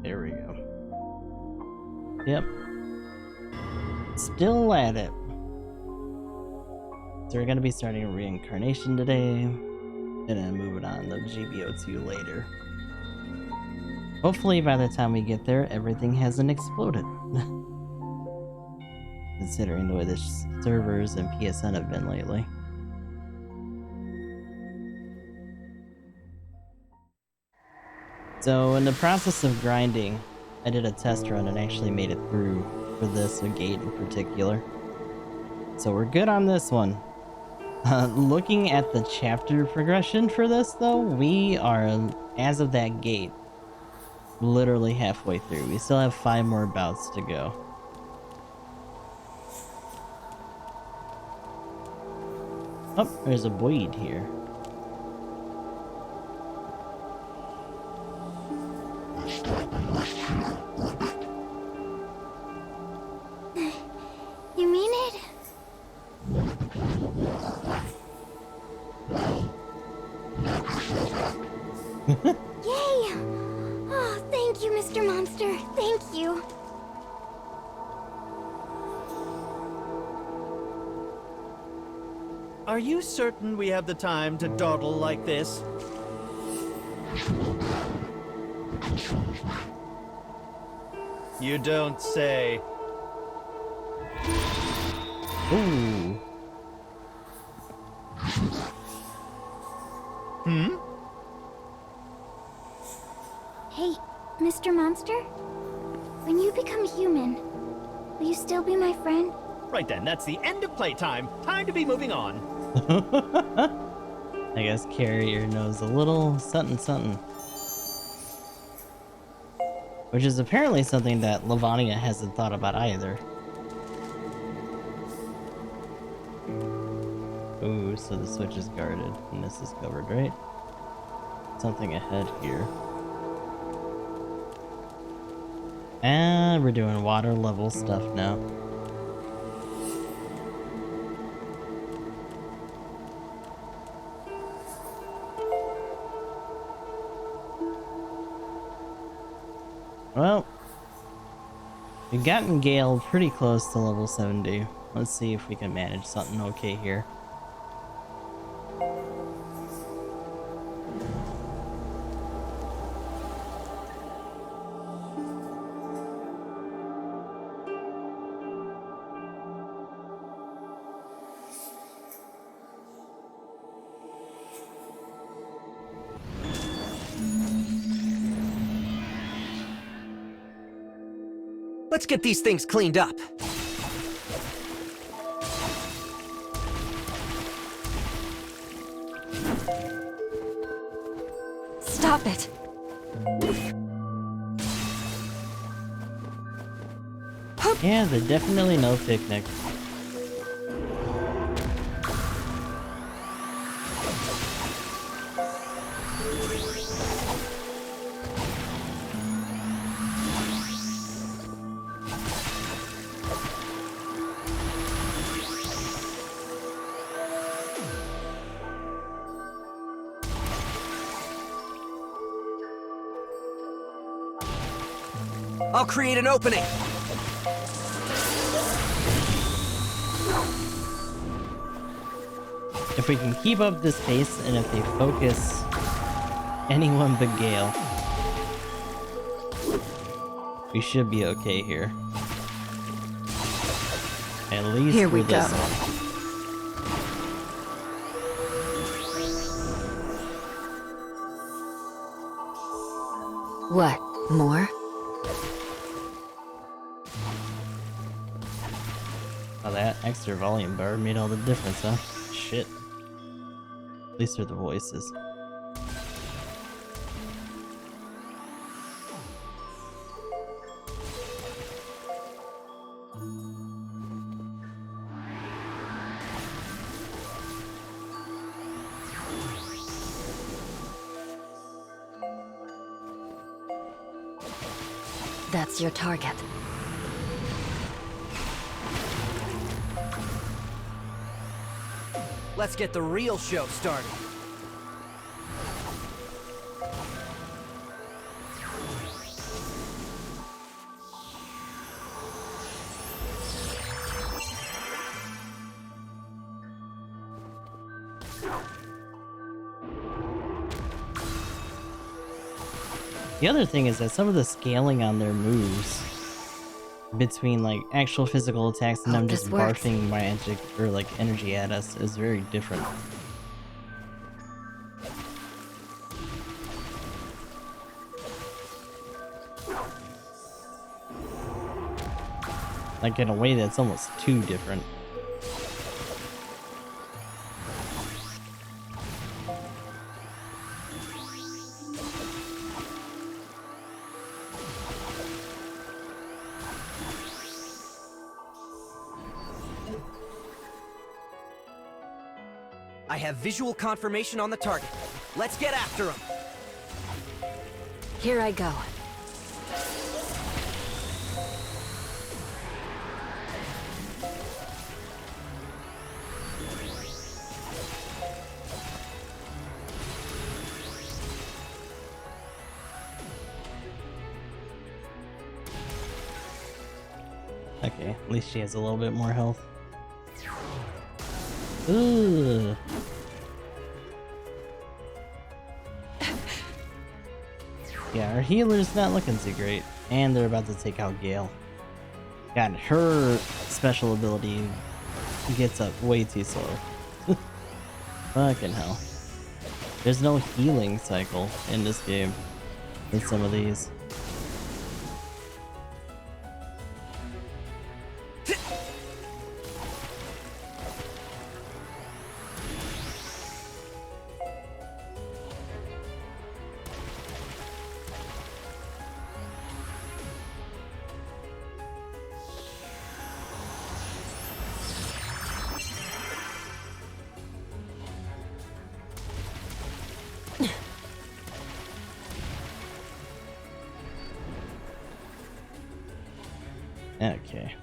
There we go. Yep. Still at it. So we're gonna be starting Reincarnation today, and then moving on to GBO2 later. Hopefully by the time we get there, everything hasn't exploded. Considering the way the servers and PSN have been lately. So in the process of grinding, I did a test run and actually made it through for this gate in particular. So we're good on this one. Looking at the chapter progression for this though, we are, as of that gate, literally halfway through. We still have 5 more bouts to go. Oh, there's a void here. You mean it? Yay! Oh, thank you, Mr. Monster. Thank you. Are you certain we have the time to dawdle like this? You don't say. Ooh. Hmm? Hey, Mr. Monster? When you become human, will you still be my friend? Right then, that's the end of playtime. Time to be moving on. I guess Carrier knows a little something. Which is apparently something that Lavania hasn't thought about either. Ooh, so the switch is guarded, and this is covered, right? Something ahead here. And we're doing water level stuff now. Well, we've gotten Gale pretty close to level 70. Let's see if we can manage something okay here. Let's get these things cleaned up. Stop it. Yeah, they're definitely no picnic. I'll create an opening. If we can keep up this pace, and if they focus anyone but Gale, we should be okay here. At least Here we for this go. one. What? More? Oh, that extra volume bar made all the difference, huh? Shit. At least they're the voices. That's your target. Let's get the real show started. The other thing is that some of the scaling on their moves between like actual physical attacks and them Hope just this works. barfing magic or like energy at us is very different. Like in a way that's almost too different. I have visual confirmation on the target. Let's get after him. Here I go. Okay, at least she has a little bit more health. Ugh. Yeah, our healer's not looking too great. And they're about to take out Gale. God, her special ability gets up way too slow. Fucking hell. There's no healing cycle in this game with some of these. Okay.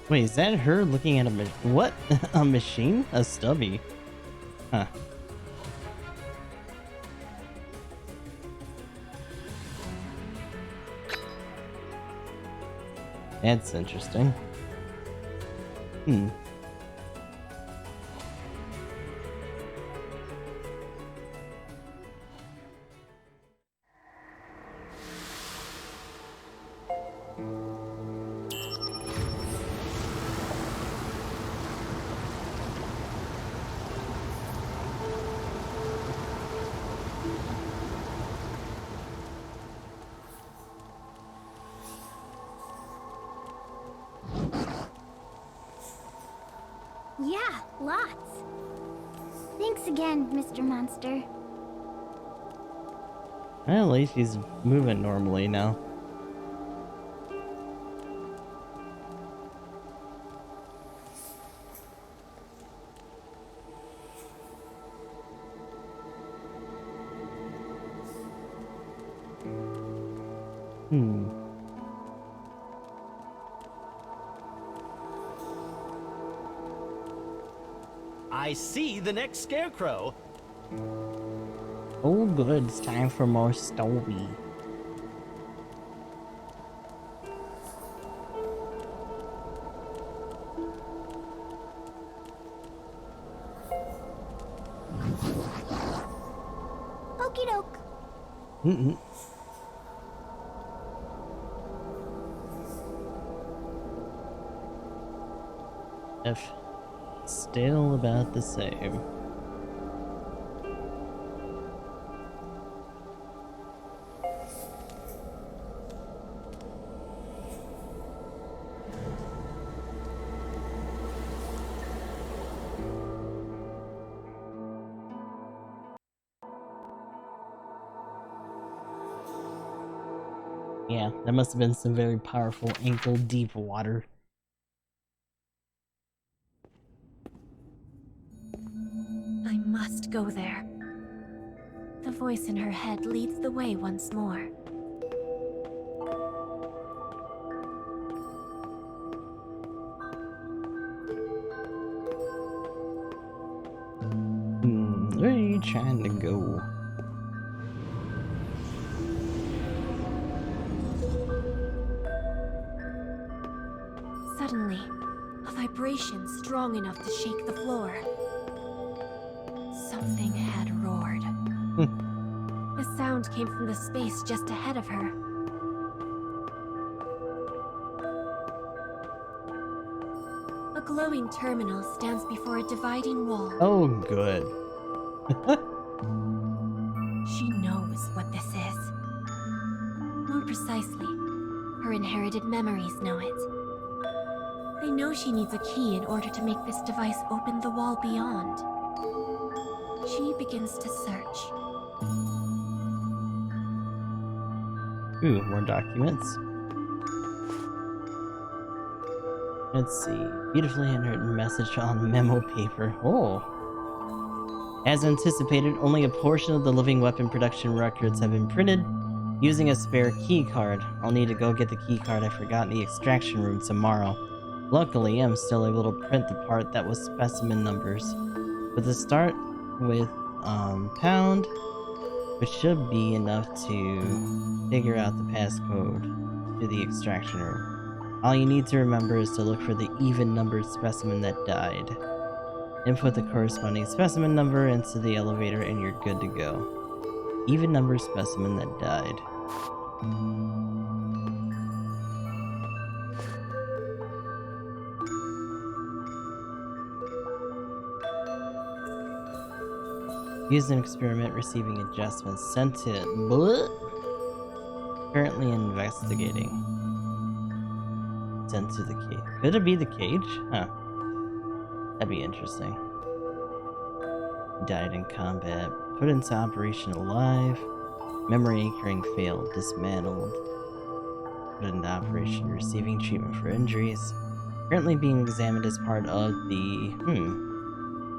Wait, is that her looking at a what? A machine? A stubby? Huh. That's interesting. Hmm. Yeah, lots. Thanks again, Mr. Monster. Well, at least he's moving normally now. Hmm. I see the next scarecrow. Oh good, it's time for more Stoby. Okie doke. Mm-mm. F. Still about the same. Yeah, that must have been some very powerful ankle-deep water. I must go there. The voice in her head leads the way once more. Where are you trying to go? Suddenly, A vibration strong enough to shake the floor. Something had roared. The sound came from the space just ahead of her. A glowing terminal stands before a dividing wall. Oh, good. She knows what this is. More precisely, her inherited memories know it. They know she needs a key in order to make this device open the wall beyond. She begins to search. Ooh, more documents. Let's see. Beautifully handwritten message on memo paper. Oh. As anticipated, only a portion of the living weapon production records have been printed using a spare key card. I'll need to go get the key card I forgot in the extraction room tomorrow. Luckily, I'm still able to print the part that was specimen numbers. But to start with pound, which should be enough to figure out the passcode to the extraction room. All you need to remember is to look for the even numbered specimen that died. Input the corresponding specimen number into the elevator and you're good to go. Even numbered specimen that died. Used an experiment receiving adjustments sent to currently investigating. Sent to the cage. Could it be the cage? Huh. That'd be interesting. Died in combat. Put into operation alive. Memory anchoring failed. Dismantled. Put into operation receiving treatment for injuries. Currently being examined as part of the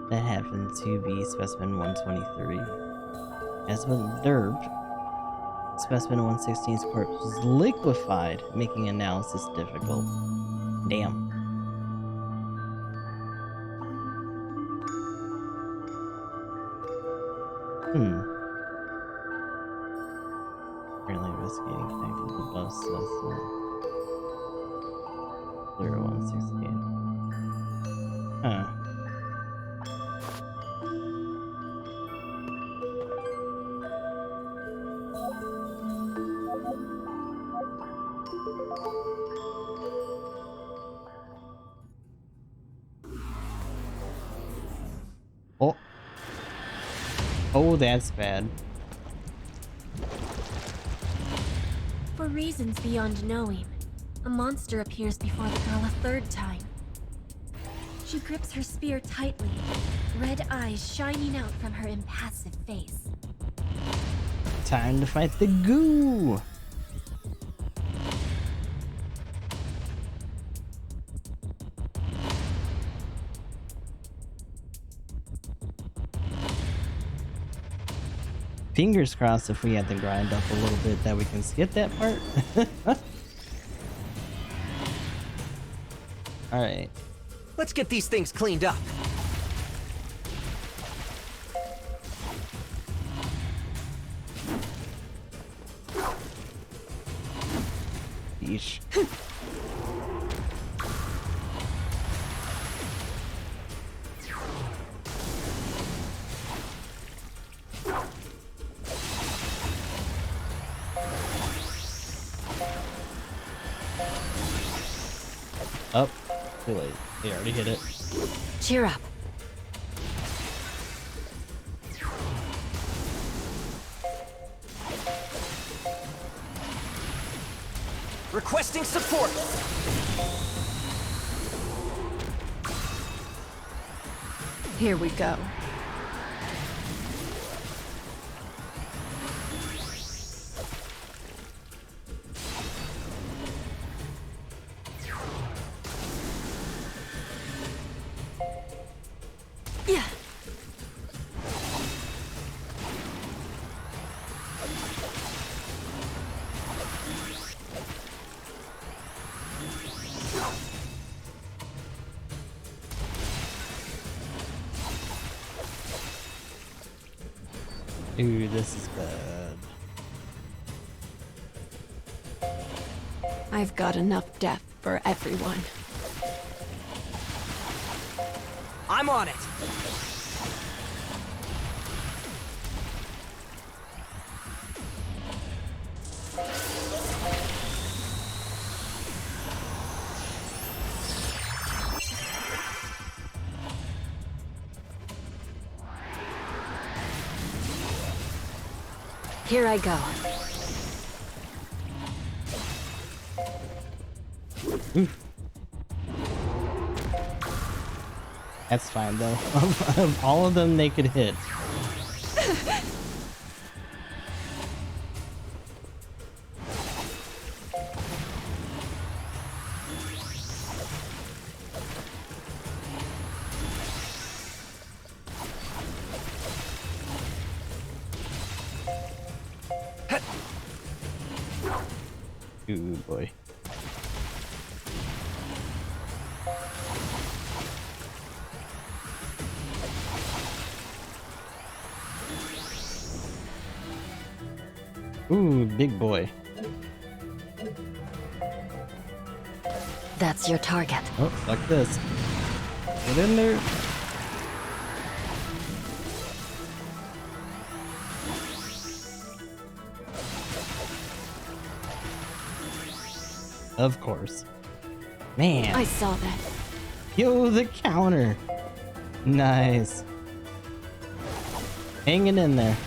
that happened to be specimen 123. As with Derb, specimen 116's corpse was liquefied, making analysis difficult. Damn. Currently investigating connected to the bus says 0116. Huh. Oh. Oh, that's bad. For reasons beyond knowing, a monster appears before the girl a third time. She grips her spear tightly, red eyes shining out from her impassive face. Time to fight the goo! Fingers crossed if we had to grind up a little bit that we can skip that part. Alright. Let's get these things cleaned up. Yeesh. Up. Too late. They already hit it. Cheer up. Requesting support. Here we go. Yeah. Ooh, this is bad. I've got enough death for everyone. I'm on it. Here I go. That's fine though. Of all of them they could hit. Ooh boy. Ooh, big boy. That's your target. Oh, like this. Get in there. Of course. Man. I saw that. Yo, the counter. Nice. Hanging in there.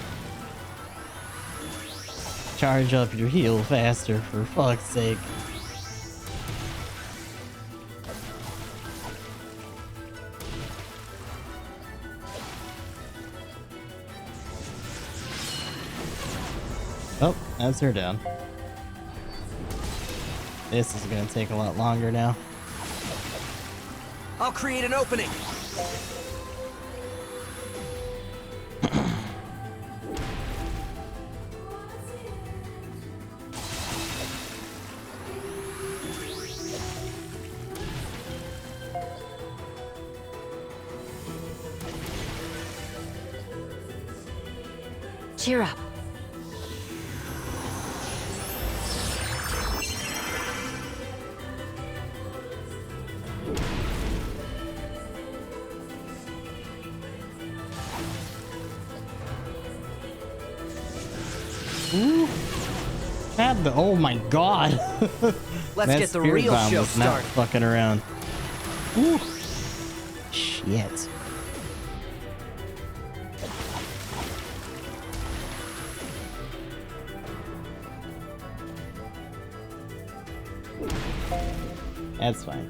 Charge up your heal faster, for fuck's sake. Oh, that's her down. This is gonna take a lot longer now. I'll create an opening. Cheer up. Ooh. Had the, oh my god. Let's That get the spirit real bomb show was not started. fucking around. Ooh. Shit. That's fine.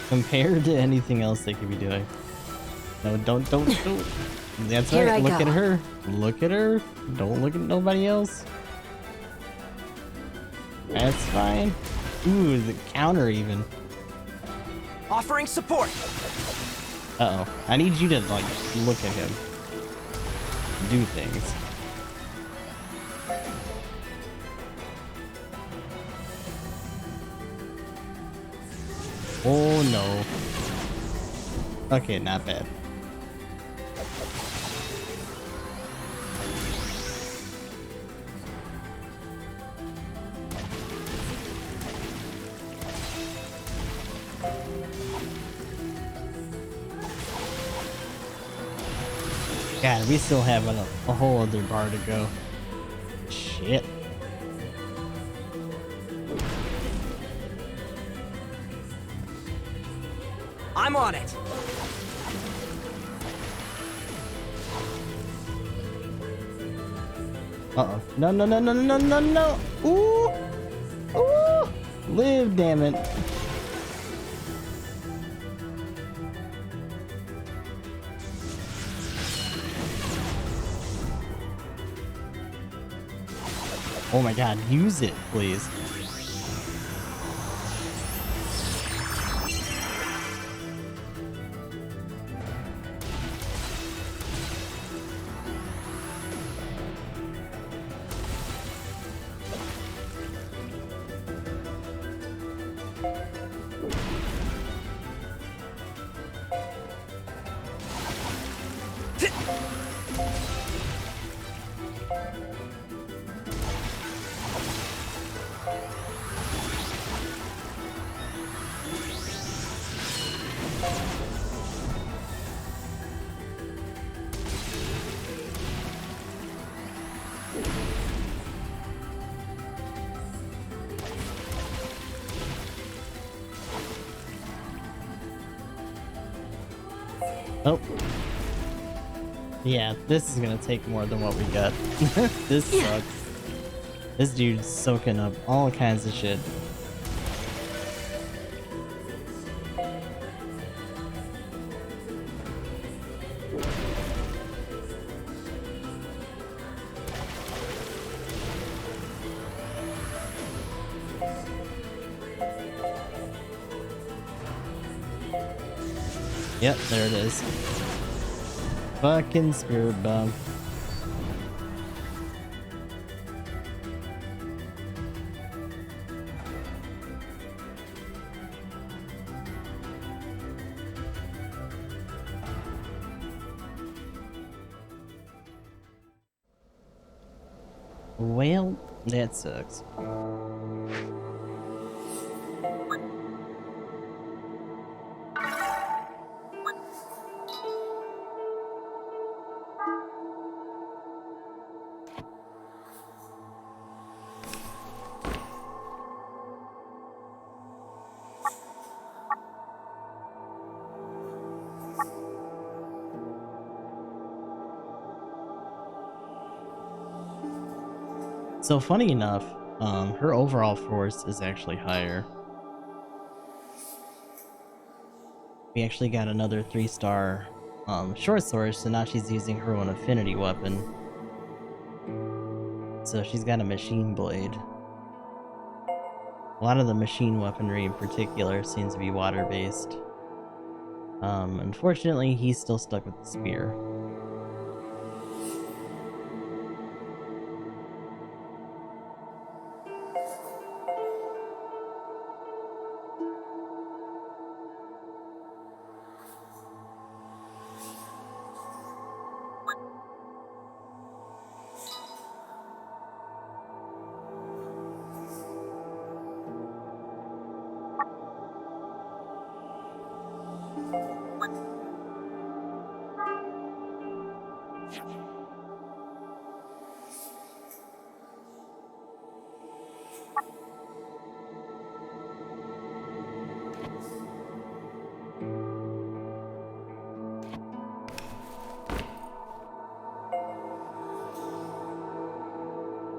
Compared to anything else they could be doing. No, don't. That's Here right. I Look go. at her. Look at her. Don't look at nobody else. That's fine. Ooh, the counter even. Offering support. Uh-oh. I need you to, like, look at him. Do things. Oh, no. Okay, not bad. God, we still have a whole other bar to go. Shit. I'm on it. Uh-oh. No, no, no, no, no, no, no. Ooh. Ooh. Live, damn it. Oh my god, use it, please. Oh. Yeah, this is gonna take more than what we got. This sucks. This dude's soaking up all kinds of shit. Yep, there it is. Fucking spirit bomb. Well, that sucks. So funny enough, her overall force is actually higher. We actually got another 3-star short sword, so now she's using her own affinity weapon. So she's got a machine blade. A lot of the machine weaponry in particular seems to be water-based. Unfortunately, he's still stuck with the spear.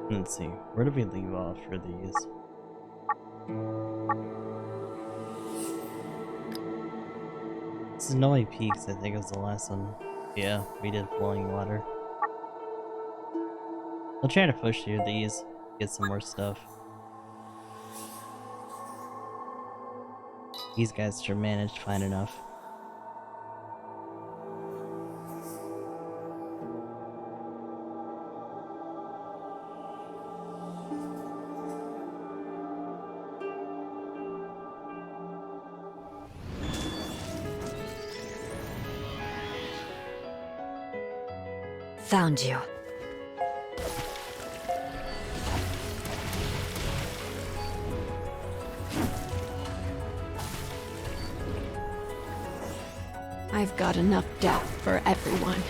Let's see, where did we leave off for these? Snowy Peaks, I think, was the last one. Yeah, we did flowing water. I'll try to push through these, get some more stuff. These guys should manage to find enough. Found you. I've got enough death for everyone.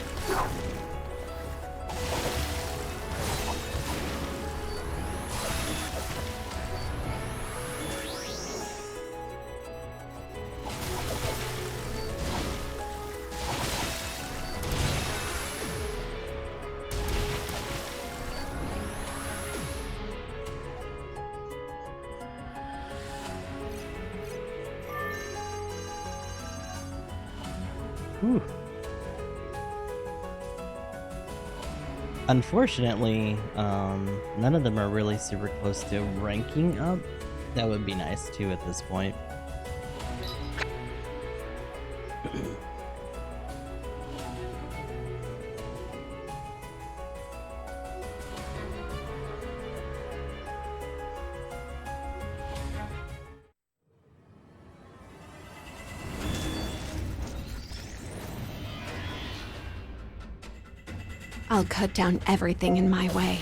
Whew. Unfortunately, none of them are really super close to ranking up. That would be nice too at this point. I'll cut down everything in my way.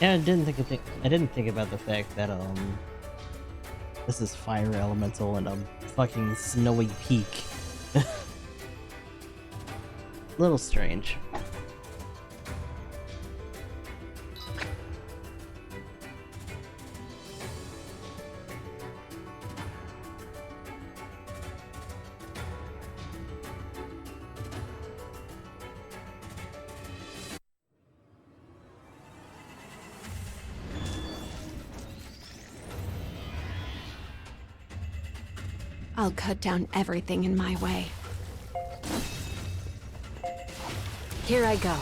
Yeah, I didn't think about the fact that this is fire elemental and a fucking snowy peak. Little strange. I'll cut down everything in my way. Here I go.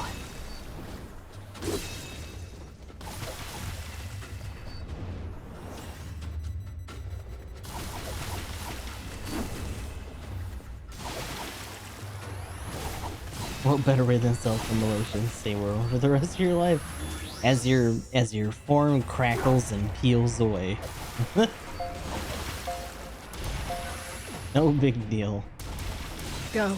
What better way than self-immolation? Stay world for the rest of your life as your form crackles and peels away. No big deal. Go.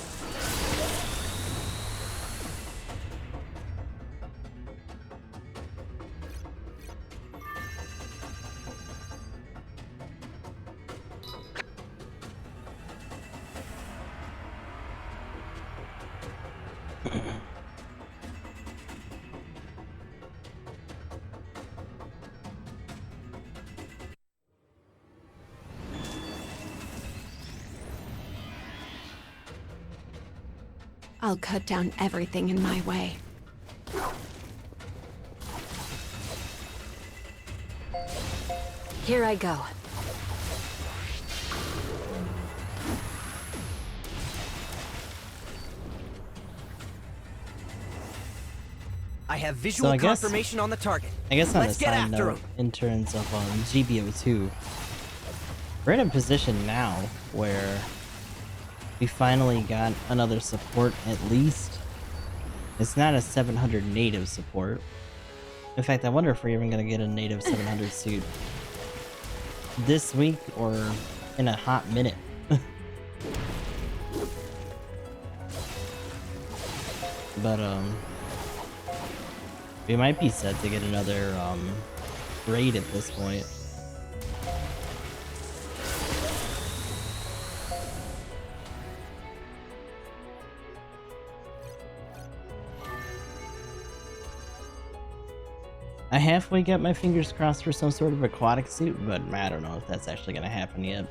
I'll cut down everything in my way. Here I go. I have visual confirmation on the target. I guess on Let's a get side after note, 'em. in terms of GBO2, we're in a position now where we finally got another support at least. It's not a 700 native support. In fact, I wonder if we're even gonna get a native 700 suit this week or in a hot minute. But we might be set to get another raid at this point. I halfway got my fingers crossed for some sort of aquatic suit, but I don't know if that's actually gonna happen yet.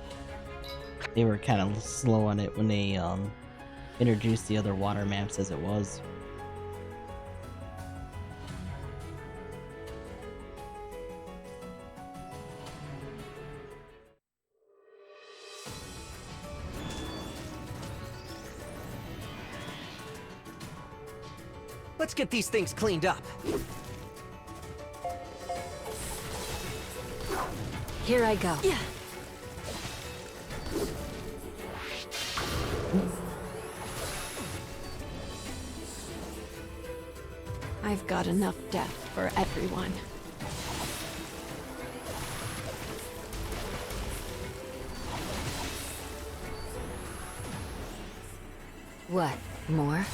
They were kind of slow on it when they introduced the other water maps as it was. Let's get these things cleaned up. Here I go. Yeah. I've got enough death for everyone. What? More?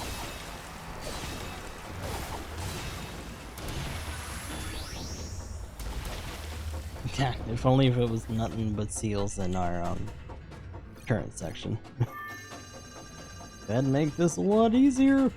Yeah, if only if it was nothing but seals in our current section. That'd make this a lot easier.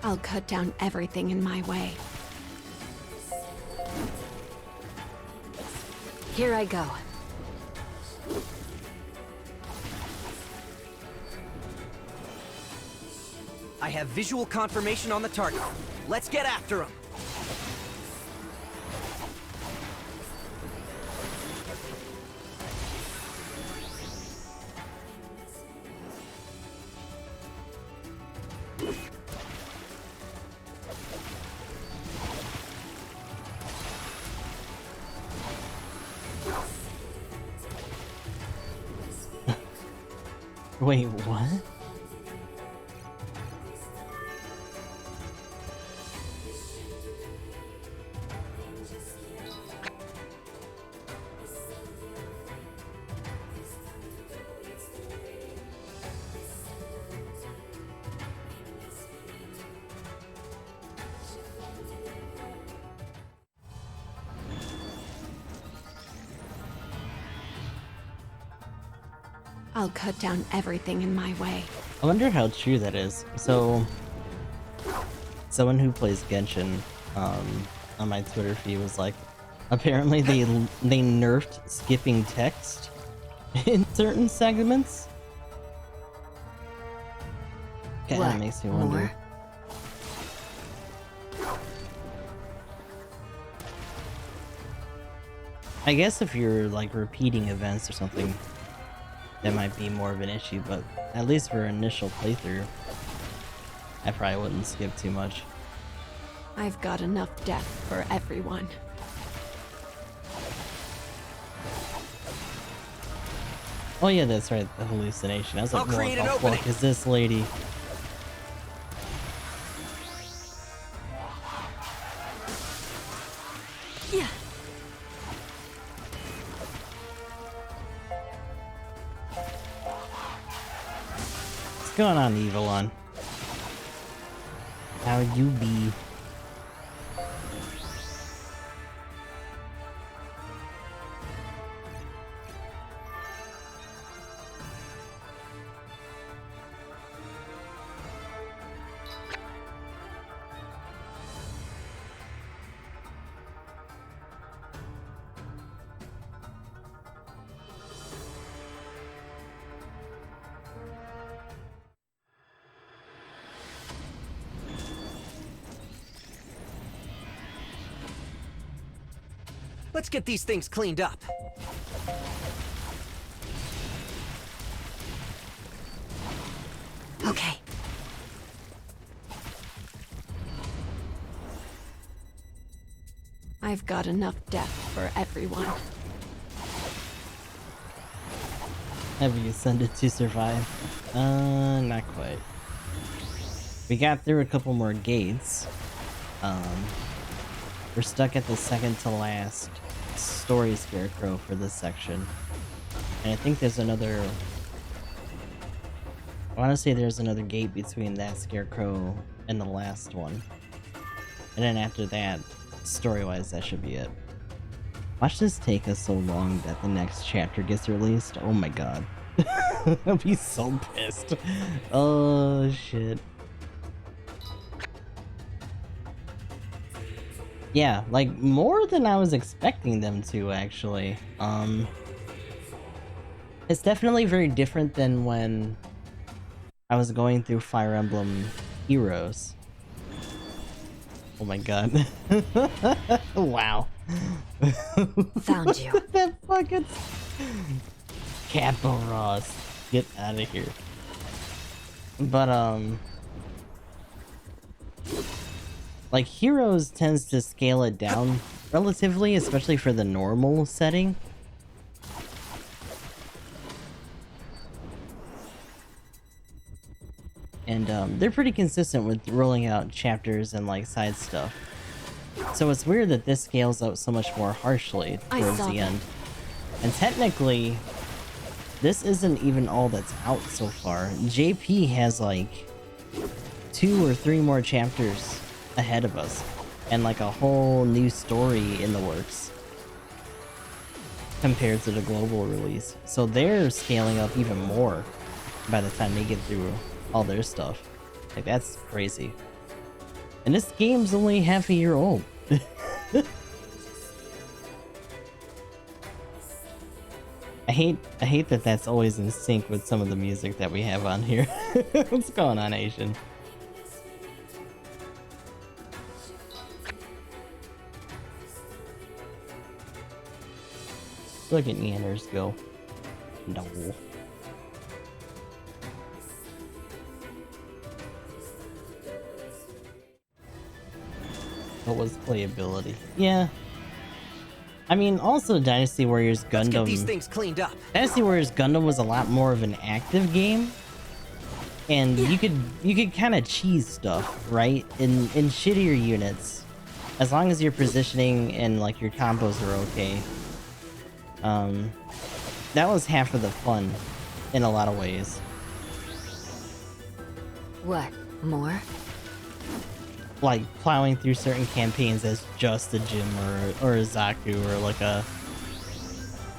I'll cut down everything in my way. Here I go. I have visual confirmation on the target. Let's get after him. Wait, what? I'll cut down everything in my way. I wonder how true that is. So, someone who plays Genshin on my Twitter feed was like, apparently they nerfed skipping text in certain segments. Kinda What, makes me wonder. more? I guess if you're like repeating events or something, that might be more of an issue, but at least for initial playthrough, I probably wouldn't skip too much. I've got enough death for everyone. Oh yeah, that's right, the hallucination. I was like, I'll what create an the opening. fuck is this lady? Yeah. What's going on, Evelyn? How you be? Let's get these things cleaned up. Okay. I've got enough death for everyone. Have you ascended to survive? Not quite. We got through a couple more gates. We're stuck at the second to last story scarecrow for this section. And I think there's another... I want to say there's another gate between that scarecrow and the last one. And then after that, story-wise, that should be it. Watch this take us so long that the next chapter gets released. Oh my god. I'll be so pissed. Oh shit. Yeah, like more than I was expecting them to, actually. It's definitely very different than when I was going through Fire Emblem Heroes. Oh my god. Wow. Found you. That fucking Capo Ross. Get out of here. But like Heroes tends to scale it down relatively, especially for the normal setting. And they're pretty consistent with rolling out chapters and like side stuff. So it's weird that this scales out so much more harshly towards the end. And technically, this isn't even all that's out so far. JP has like 2 or 3 more chapters ahead of us, and like a whole new story in the works compared to the global release. So they're scaling up even more by the time they get through all their stuff. Like, that's crazy. And this game's only half a year old. I hate that that's always in sync with some of the music that we have on here. What's going on, Asian? Look at Neanders go. No. What was playability? Yeah. I mean, also Dynasty Warriors Let's get these Gundam. things cleaned up. Dynasty Warriors Gundam was a lot more of an active game, and you could kind of cheese stuff, right? In shittier units, as long as your positioning and like your combos are okay. That was half of the fun, in a lot of ways. What? More? Like plowing through certain campaigns as just a Jim or a Zaku or like a...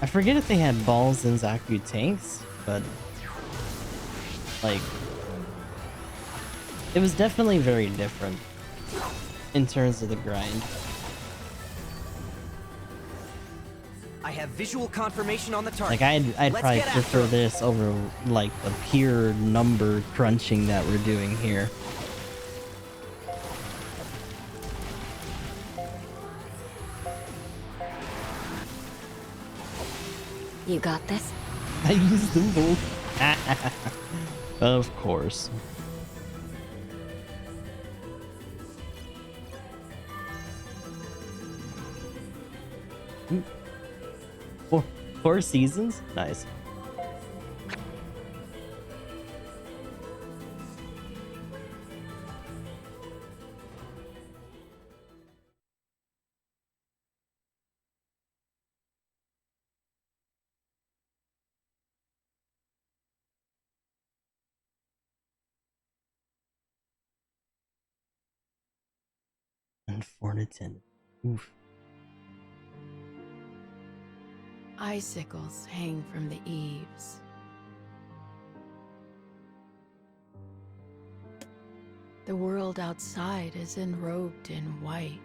I forget if they had balls in Zaku tanks, but like it was definitely very different in terms of the grind. I have visual confirmation on the target. Like I'd Let's probably get after prefer 'em. this over like the pure number crunching that we're doing here. You got this? I used them both. Of course. Four seasons? Nice. And 4 to 10. Oof. Icicles hang from the eaves. The world outside is enrobed in white.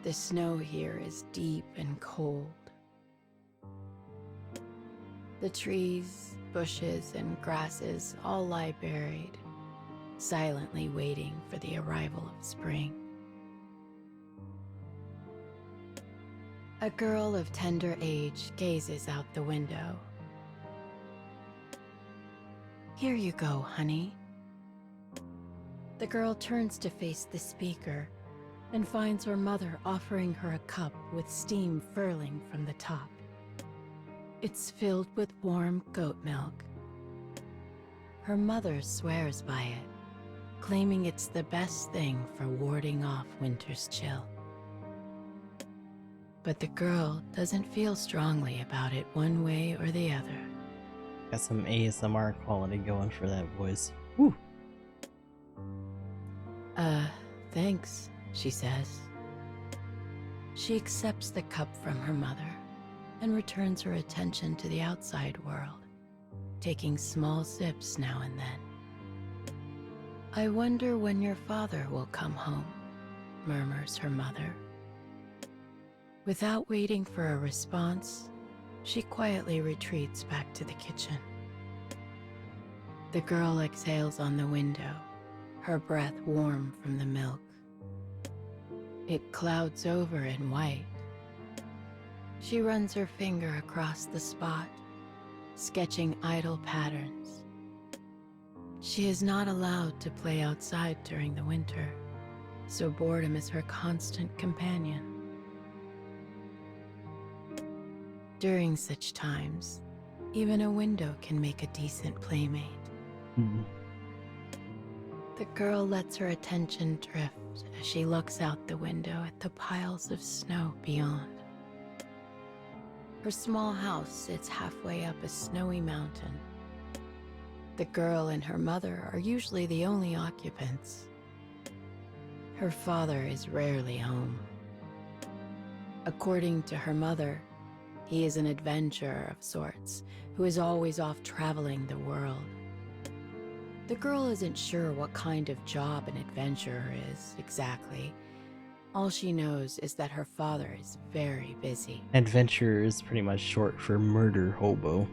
The snow here is deep and cold. The trees, bushes, and grasses all lie buried, silently waiting for the arrival of spring. A girl of tender age gazes out the window. Here you go, honey. The girl turns to face the speaker and finds her mother offering her a cup with steam furling from the top. It's filled with warm goat milk. Her mother swears by it, claiming it's the best thing for warding off winter's chill. But the girl doesn't feel strongly about it one way or the other. Got some ASMR quality going for that voice. Woo. Thanks, she says. She accepts the cup from her mother and returns her attention to the outside world, taking small sips now and then. I wonder when your father will come home, murmurs her mother. Without waiting for a response, she quietly retreats back to the kitchen. The girl exhales on the window, her breath warm from the milk. It clouds over in white. She runs her finger across the spot, sketching idle patterns. She is not allowed to play outside during the winter, so boredom is her constant companion. During such times, even a window can make a decent playmate. The girl lets her attention drift as she looks out the window at the piles of snow beyond. Her small house sits halfway up a snowy mountain. The girl and her mother are usually the only occupants. Her father is rarely home. According to her mother, he is an adventurer of sorts who is always off traveling the world. The girl isn't sure what kind of job an adventurer is exactly. All she knows is that her father is very busy. Adventurer is pretty much short for murder hobo.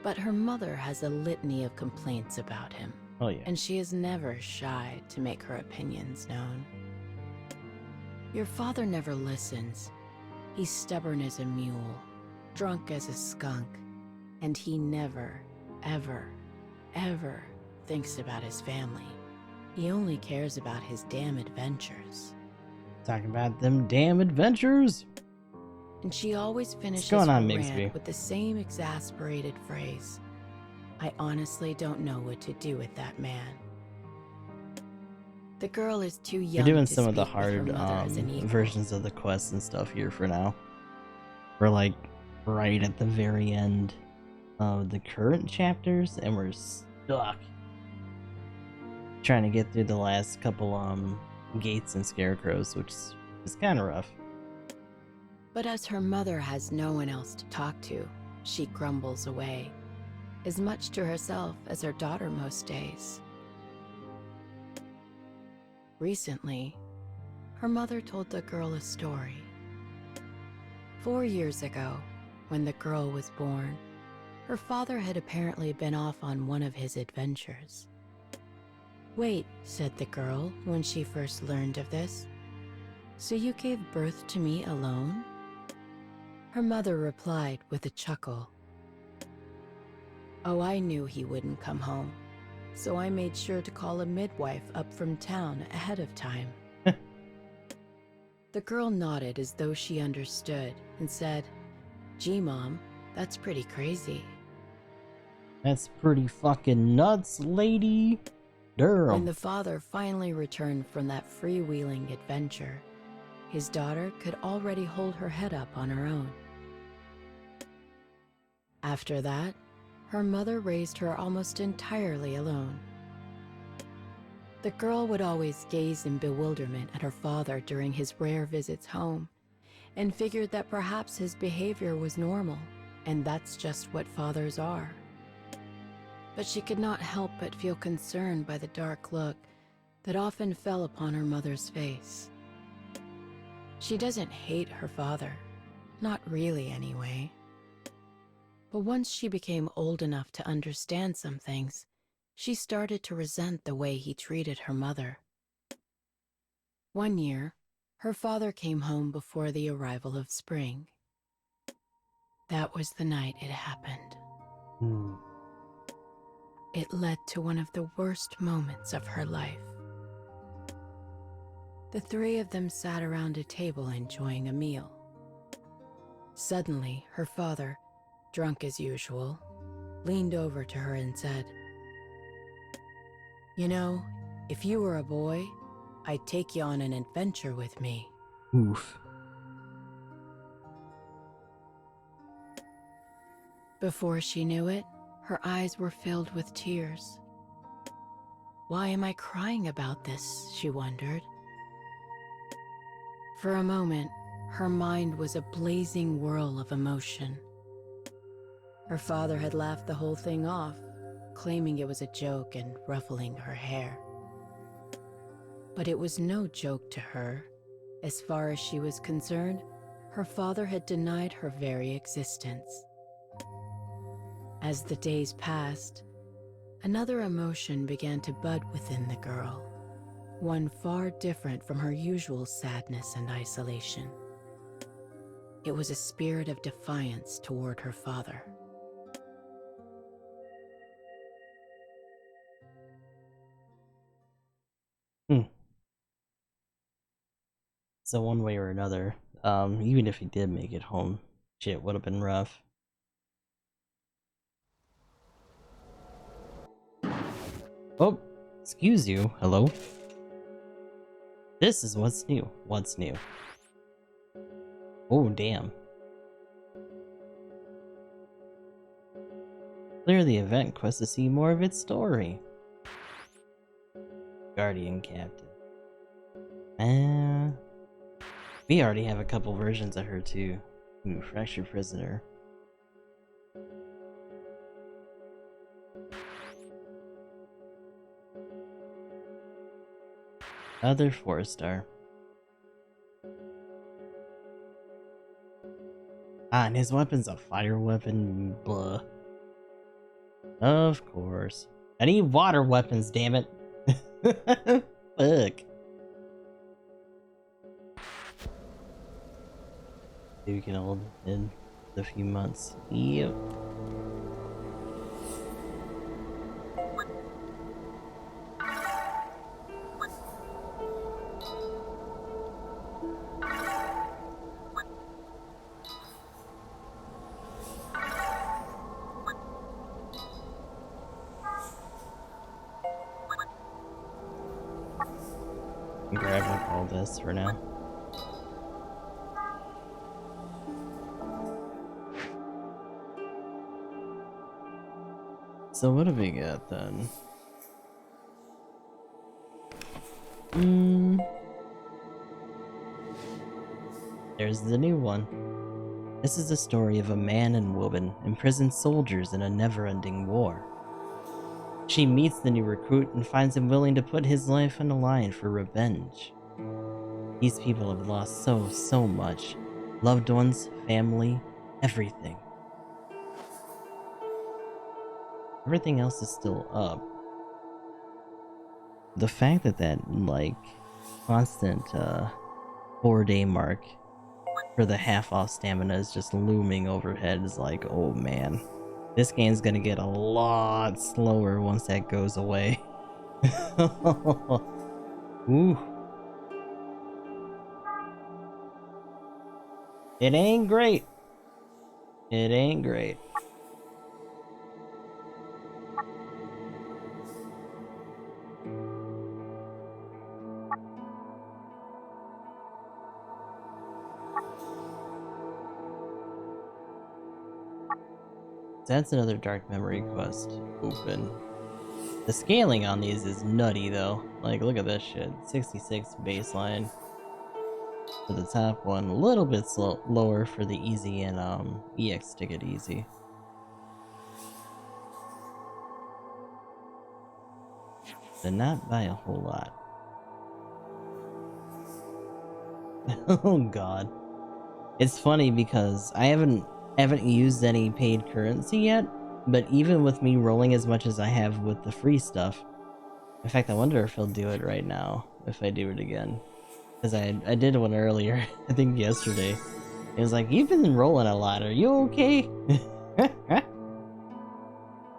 But her mother has a litany of complaints about him, Oh yeah. and she is never shy to make her opinions known. Your father never listens. He's stubborn as a mule, drunk as a skunk, and he never, ever, ever thinks about his family. He only cares about his damn adventures. Talking about them damn adventures. And she always finishes going on, her Migsby? rant with the same exasperated phrase. I honestly don't know what to do with that man. The girl is too We're young doing to some of the speak with her hard mother as an equal. versions of the quests and stuff here for now. We're like right at the very end of the current chapters, and we're stuck trying to get through the last couple gates and scarecrows, which is kind of rough. But as her mother has no one else to talk to, she grumbles away, as much to herself as her daughter most days. Recently, her mother told the girl a story. 4 years ago, when the girl was born, her father had apparently been off on one of his adventures. "Wait," said the girl when she first learned of this. "So you gave birth to me alone?" Her mother replied with a chuckle. "Oh, I knew he wouldn't come home, so I made sure to call a midwife up from town ahead of time." The girl nodded as though she understood and said, "Gee, Mom, that's pretty crazy." That's pretty fucking nuts, lady. When Damn. the father finally returned from that freewheeling adventure, his daughter could already hold her head up on her own. After that, her mother raised her almost entirely alone. The girl would always gaze in bewilderment at her father during his rare visits home, and figured that perhaps his behavior was normal, and that's just what fathers are. But she could not help but feel concerned by the dark look that often fell upon her mother's face. She doesn't hate her father, not really anyway. But once she became old enough to understand some things, she started to resent the way he treated her mother. One year, her father came home before the arrival of spring. That was the night it happened. It led to one of the worst moments of her life. The three of them sat around a table enjoying a meal. Suddenly, her father, drunk as usual, leaned over to her and said, "You know, if you were a boy, I'd take you on an adventure with me." Oof. Before she knew it, her eyes were filled with tears. Why am I crying about this? She wondered. For a moment, her mind was a blazing whirl of emotion. Her father had laughed the whole thing off, claiming it was a joke and ruffling her hair. But it was no joke to her. As far as she was concerned, her father had denied her very existence. As the days passed, another emotion began to bud within the girl, one far different from her usual sadness and isolation. It was a spirit of defiance toward her father. So one way or another, even if he did make it home, shit would have been rough. Oh, excuse you. Hello? This is what's new. What's new? Oh, damn. Clear the event quest to see more of its story. Guardian Captain. We already have a couple versions of her too. Ooh, Fractured Prisoner. Other 4-star. Ah, and his weapon's a fire weapon. Blah. Of course. I need water weapons, damn it. Fuck. Maybe we can hold in a few months. Yep. Grab up all this for now. So what do we got then? There's the new one. This is the story of a man and woman, imprisoned soldiers in a never-ending war. She meets the new recruit and finds him willing to put his life on the line for revenge. These people have lost so much. Loved ones, family, everything. Everything else is still up. The fact that like, constant, 4-day mark for the half-off stamina is just looming overhead is like, oh man. This game's gonna get a lot slower once that goes away. Ooh. It ain't great. It ain't great. That's another dark memory quest open. The scaling on these is nutty though. Like, look at this shit. 66 baseline for the top one, a little bit lower for the easy and EX ticket easy. But not by a whole lot. Oh god. It's funny because I haven't used any paid currency yet, but even with me rolling as much as I have with the free stuff, in fact I wonder if he'll do it right now, if I do it again. Because I did one earlier, I think yesterday. It was like, you've been rolling a lot, are you okay?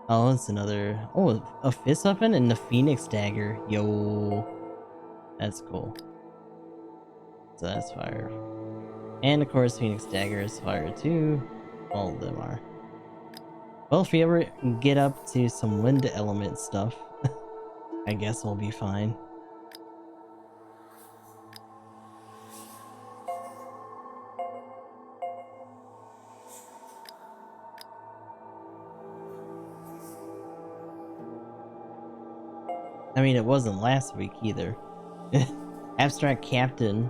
Oh, it's another... Oh, a fist weapon and the Phoenix dagger. Yo. That's cool. So that's fire. And of course, Phoenix dagger is fire too. All of them are. Well, if we ever get up to some wind element stuff, I guess we'll be fine. I mean, it wasn't last week either. Abstract Captain,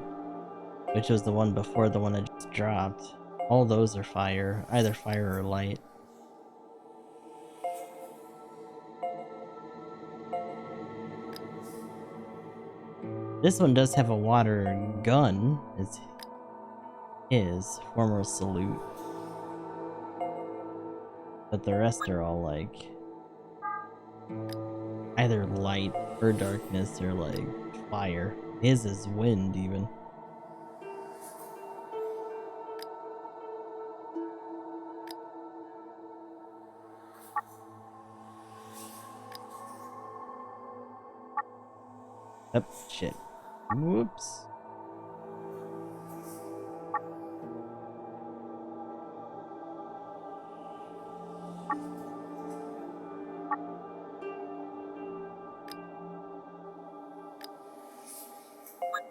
which was the one before the one I just dropped. All those are fire, either fire or light. This one does have a water gun. It's his former salute. But the rest are all like either light or darkness or like fire. His is wind even. Oh, shit. Whoops.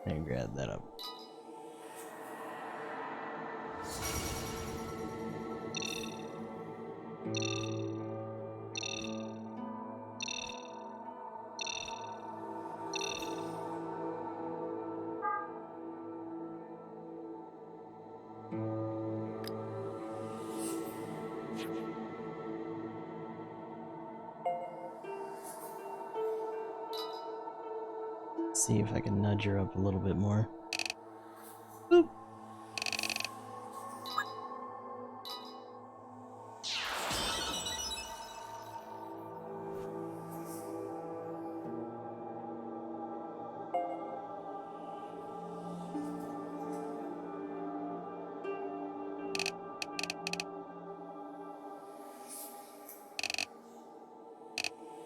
And grab that up. See if I can nudge her up a little bit more. Boop.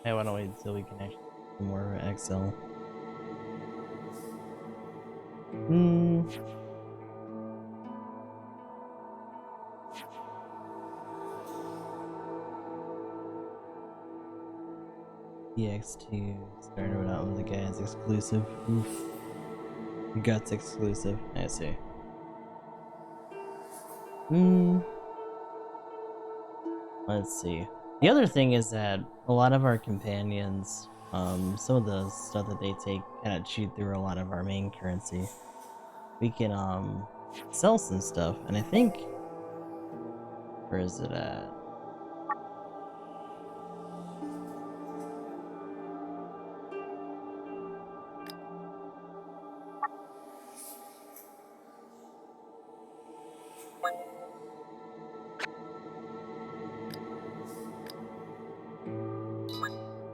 I want to wait until we can actually do more XL. EX2 started out with the guy's exclusive. Oof. Guts exclusive. I see. Let's see. The other thing is that a lot of our companions, some of the stuff that they take kind of chew through a lot of our main currency. We can sell some stuff, and I think, where is it at?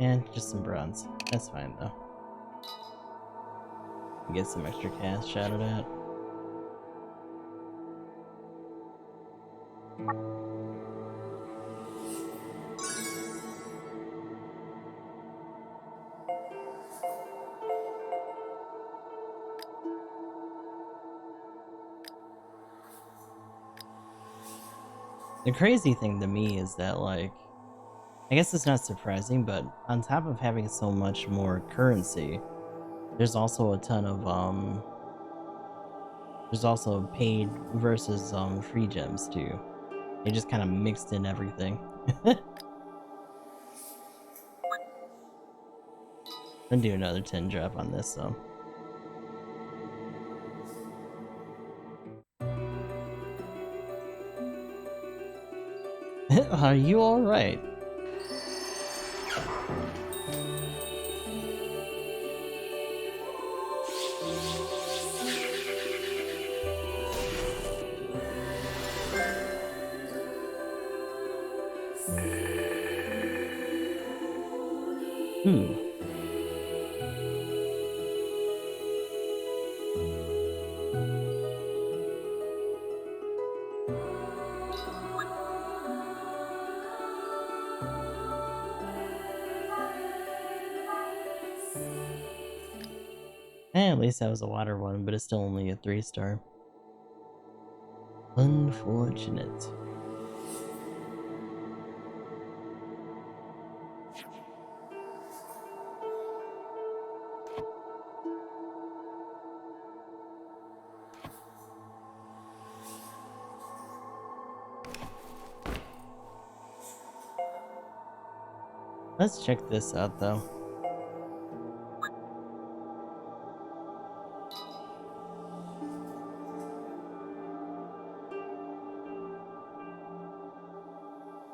And just some bronze. That's fine though. Get some extra cash shouted at. The crazy thing to me is that, like, I guess it's not surprising, but on top of having so much more currency, there's also a ton of, there's also paid versus, free gems, too. They just kind of mixed in everything. I'm gonna do another 10 drop on this, so. Are you alright? At least that was a water one, but it's still only a 3-star. Unfortunate. Let's check this out though.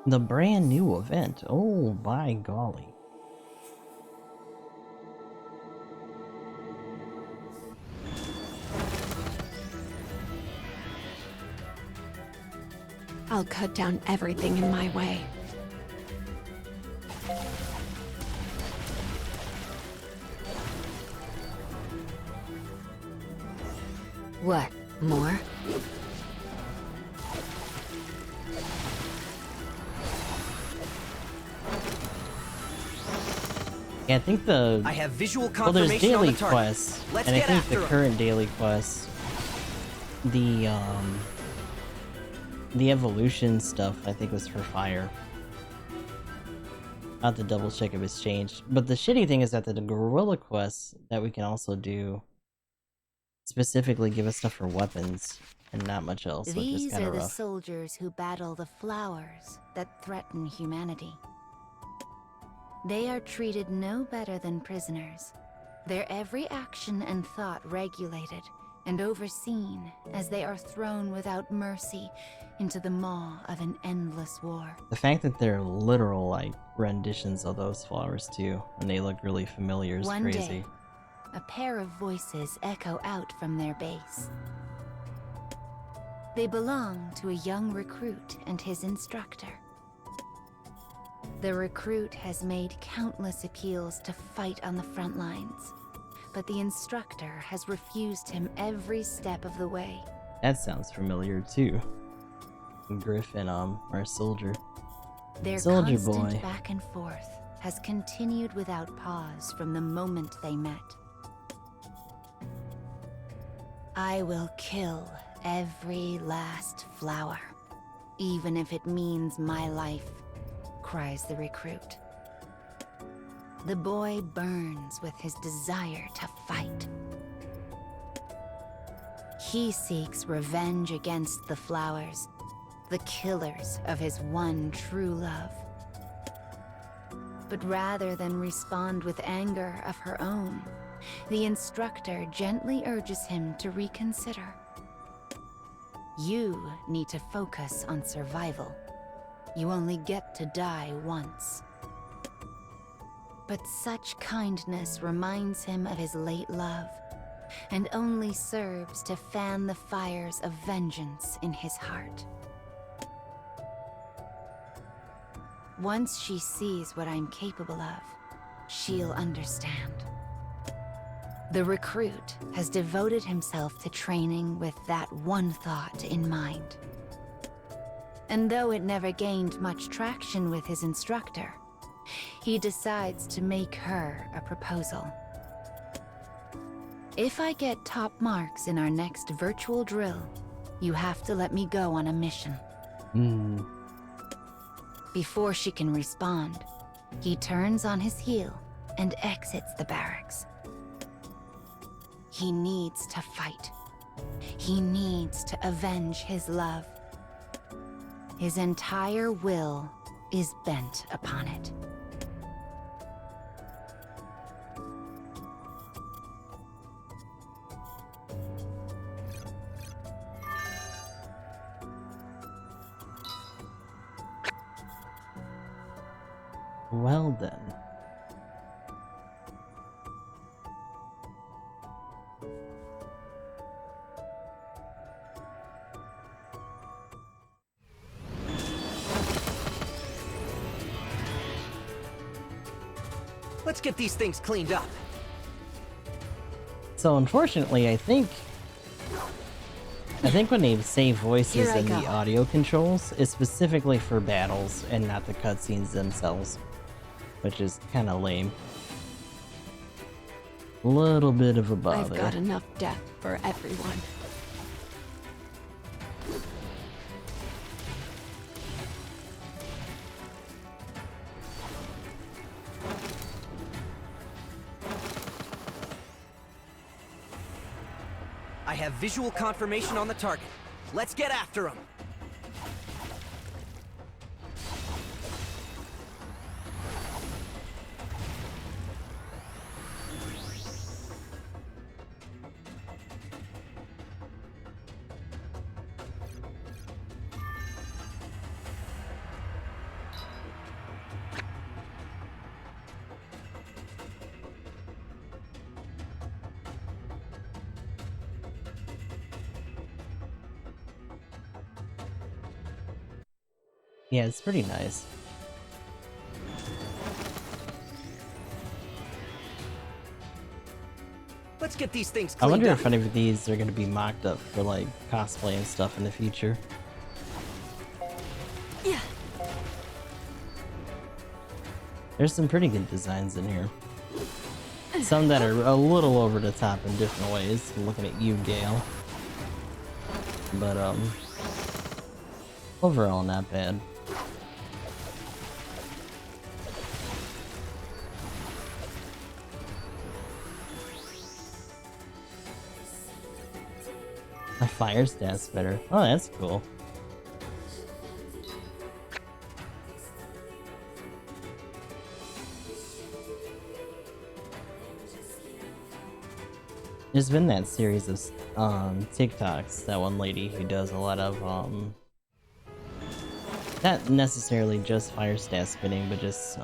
The brand new event. Oh, by golly. I'll cut down everything in my way. What? More? Yeah, I think I have visual well, there's confirmation on daily the target. quests, Let's and I get think after the 'em. current daily quests, the evolution stuff, I think was for fire. I'll have to double check if it's changed. But the shitty thing is that the guerrilla quests that we can also do specifically give us stuff for weapons and not much else, which is These kind are of the rough. soldiers who battle the flowers that threaten humanity. They are treated no better than prisoners. Their every action and thought regulated and overseen as they are thrown without mercy into the maw of an endless war. The fact that they're literal, like, renditions of those flowers too, and they look really familiar is One crazy. day, a pair of voices echo out from their base. They belong to a young recruit and his instructor. The recruit has made countless appeals to fight on the front lines, but the instructor has refused him every step of the way. That sounds familiar too. Griffin, our soldier. Their Soldier constant boy. back and forth has continued without pause from the moment they met. I will kill every last flower, even if it means my life, cries the recruit. The boy burns with his desire to fight. He seeks revenge against the flowers, the killers of his one true love. But rather than respond with anger of her own, the instructor gently urges him to reconsider. You need to focus on survival. You only get to die once. But such kindness reminds him of his late love, and only serves to fan the fires of vengeance in his heart. Once she sees what I'm capable of, she'll understand. The recruit has devoted himself to training with that one thought in mind. And though it never gained much traction with his instructor, he decides to make her a proposal. If I get top marks in our next virtual drill, you have to let me go on a mission. Before she can respond, he turns on his heel and exits the barracks. He needs to fight. He needs to avenge his love. His entire will is bent upon it. Well then. Let's get these things cleaned up. So unfortunately, I think when they save voices in the audio controls, it's specifically for battles and not the cutscenes themselves, which is kind of lame. Little bit of a bother. I've got enough death for everyone. I have visual confirmation on the target. Let's get after him. Yeah, it's pretty nice. Let's get these things I cleaned wonder up. if any of these are going to be mocked up for like cosplay and stuff in the future. Yeah. There's some pretty good designs in here. Some that are a little over the top in different ways. I'm looking at you, Gale. But overall not bad. My fire stat's better. Oh, that's cool. There's been that series of TikToks, that one lady who does a lot of not necessarily just fire stat spinning, but just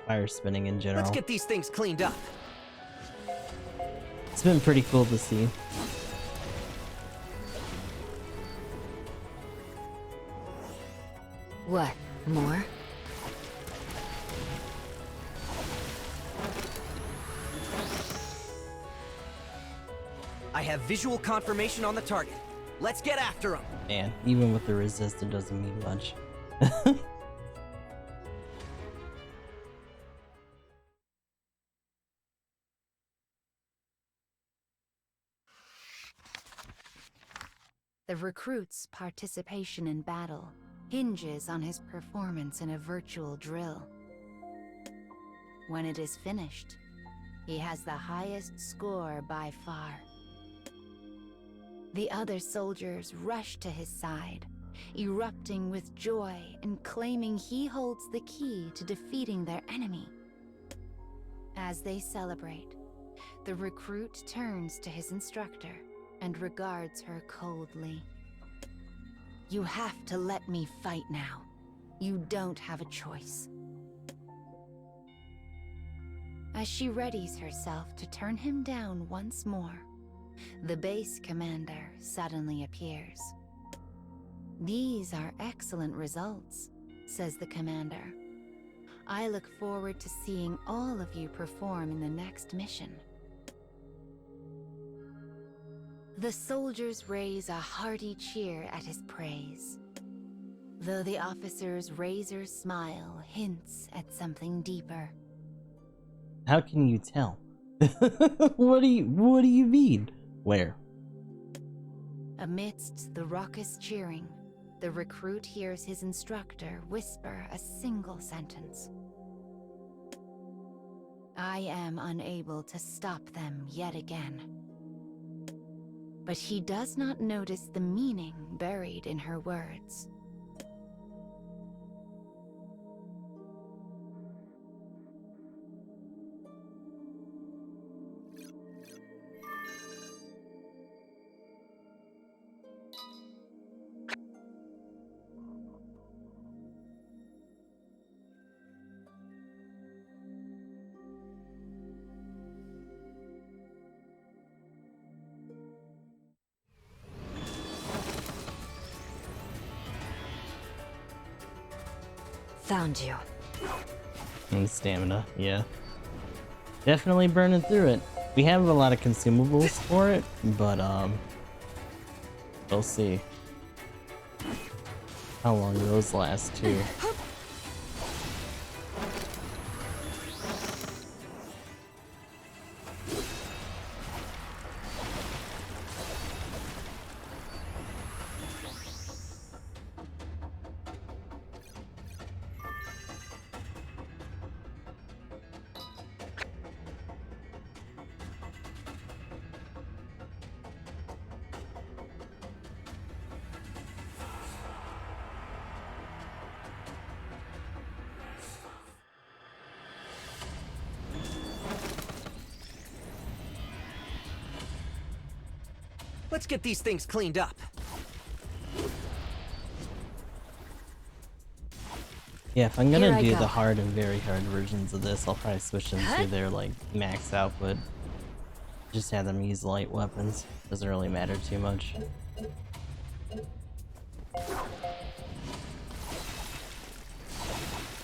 fire spinning in general. Let's get these things cleaned up. It's been pretty cool to see. What, more? I have visual confirmation on the target. Let's get after him. Man, even with the resist, it doesn't mean much. The recruit's participation in battle hinges on his performance in a virtual drill. When it is finished, he has the highest score by far. The other soldiers rush to his side, erupting with joy and claiming he holds the key to defeating their enemy. As they celebrate, the recruit turns to his instructor and regards her coldly. "You have to let me fight now. You don't have a choice." As she readies herself to turn him down once more, the base commander suddenly appears. "These are excellent results," says the commander. "I look forward to seeing all of you perform in the next mission." The soldiers raise a hearty cheer at his praise, though the officer's razor smile hints at something deeper. How can you tell? What do you mean? Where? Amidst the raucous cheering, the recruit hears his instructor whisper a single sentence. "I am unable to stop them yet again." But he does not notice the meaning buried in her words. Found you. And stamina, yeah. Definitely burning through it. We have a lot of consumables for it, but we'll see how long those last too. Let's get these things cleaned up. Yeah, if I'm gonna Here I do go. the hard and very hard versions of this, I'll probably switch them to their like max output. Just have them use light weapons. Doesn't really matter too much.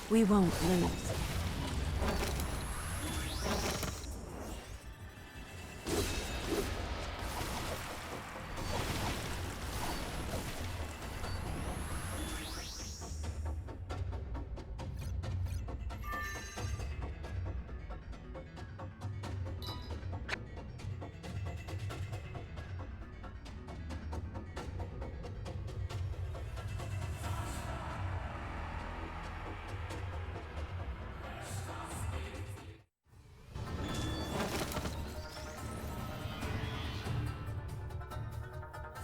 We won't lose.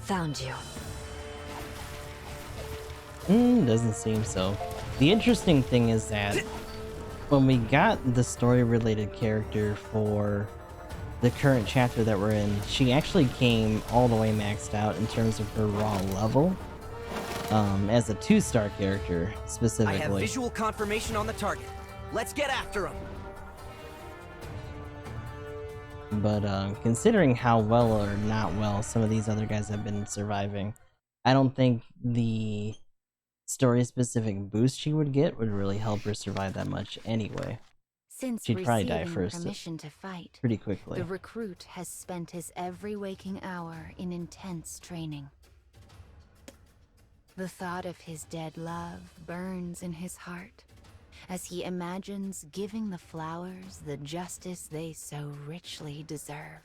Found you. Doesn't seem so. The interesting thing is that when we got the story-related character for the current chapter that we're in, she actually came all the way maxed out in terms of her raw level, as a 2-star character I have specifically. visual confirmation on the target. Let's get after him. But considering how well or not well some of these other guys have been surviving, I don't think the story-specific boost she would get would really help her survive that much anyway. Since She'd probably die receiving first permission to fight, pretty quickly. the recruit has spent his every waking hour in intense training. The thought of his dead love burns in his heart as he imagines giving the flowers the justice they so richly deserve.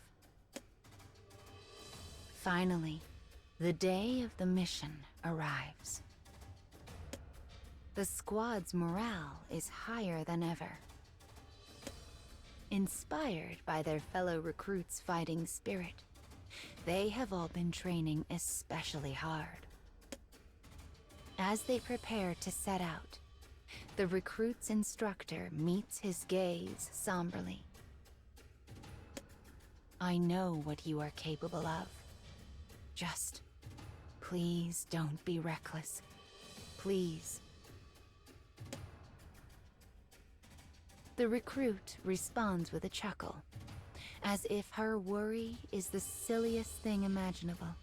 Finally, the day of the mission arrives. The squad's morale is higher than ever. Inspired by their fellow recruits' fighting spirit, They have all been training especially hard. As they prepare to set out, the recruit's instructor meets his gaze somberly. I know what you are capable of. Just, please don't be reckless. Please. The recruit responds with a chuckle, as if her worry is the silliest thing imaginable.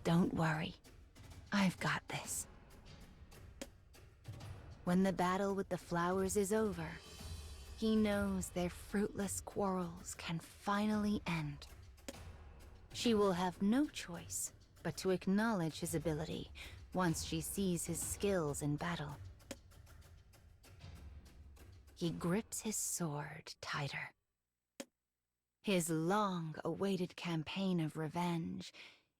Don't worry. I've got this. When the battle with the flowers is over, he knows their fruitless quarrels can finally end. She will have no choice but to acknowledge his ability once she sees his skills in battle. He grips his sword tighter. His long-awaited campaign of revenge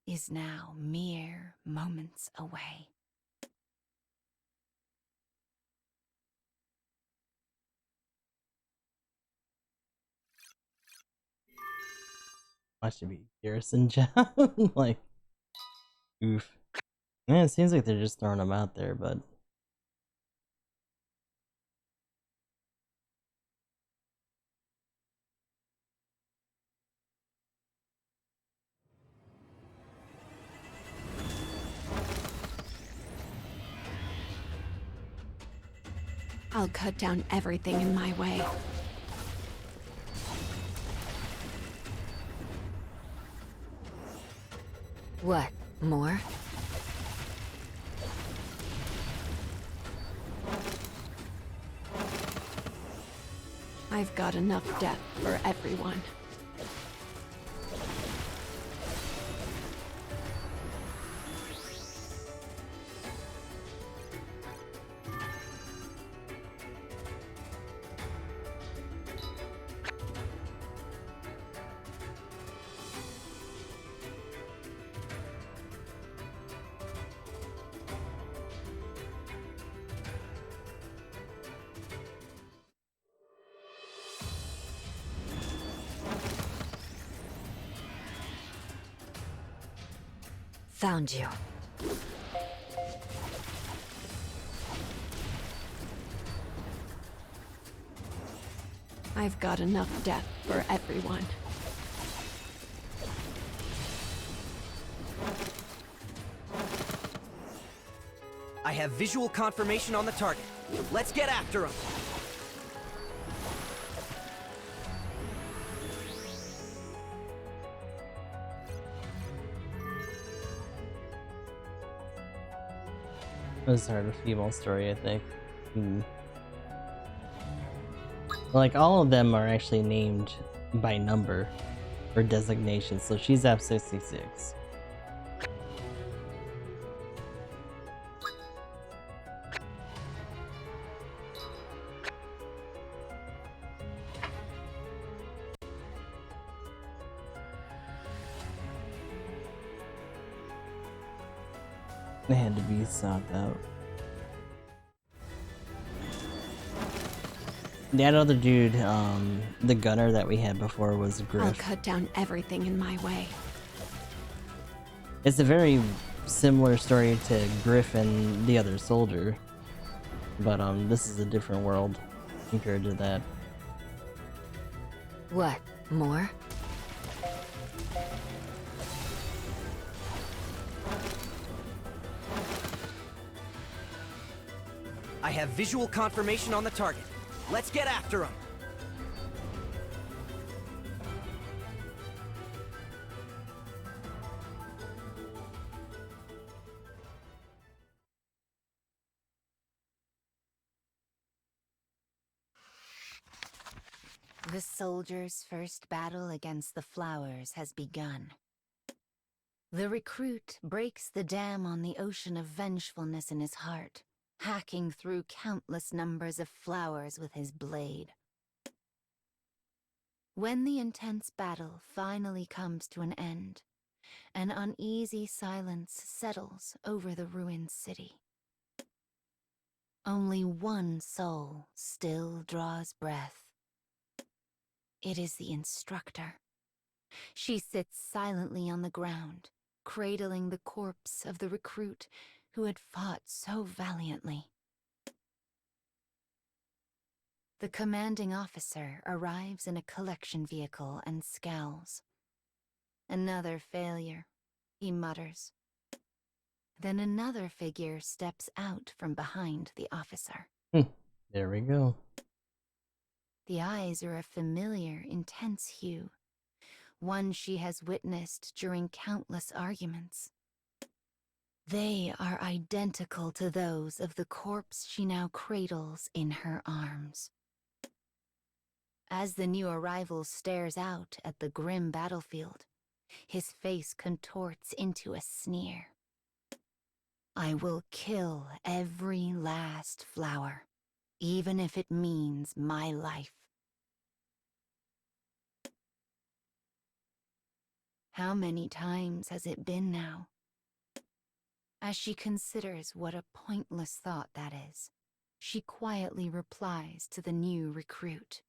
is now mere moments away. Watch it be Garrison John. Like, oof. Yeah, it seems like they're just throwing them out there, but I'll cut down everything in my way. What, more? I've got enough death for everyone. Found you. I've got enough death for everyone. I have visual confirmation on the target. Let's get after him! it was sort of a female story, I think. Like, all of them are actually named by number or designation, so she's F66. They had to be sought out. That other dude, the gunner that we had before was I'll Griff. cut down everything in my way. It's a very similar story to Griff and the other soldier, but this is a different world compared to that. What, more? I have visual confirmation on the target. Let's get after him! The soldier's first battle against the flowers has begun. The recruit breaks the dam on the ocean of vengefulness in his heart, hacking through countless numbers of flowers with his blade. When the intense battle finally comes to an end, an uneasy silence settles over the ruined city. Only one soul still draws breath. It is the instructor. She sits silently on the ground, cradling the corpse of the recruit who had fought so valiantly. The commanding officer arrives in a collection vehicle and scowls. Another failure, he mutters. Then another figure steps out from behind the officer. There we go. The eyes are a familiar, intense hue, one she has witnessed during countless arguments. They are identical to those of the corpse she now cradles in her arms. As the new arrival stares out at the grim battlefield, his face contorts into a sneer. I will kill every last flower, even if it means my life. How many times has it been now? As she considers what a pointless thought that is, she quietly replies to the new recruit.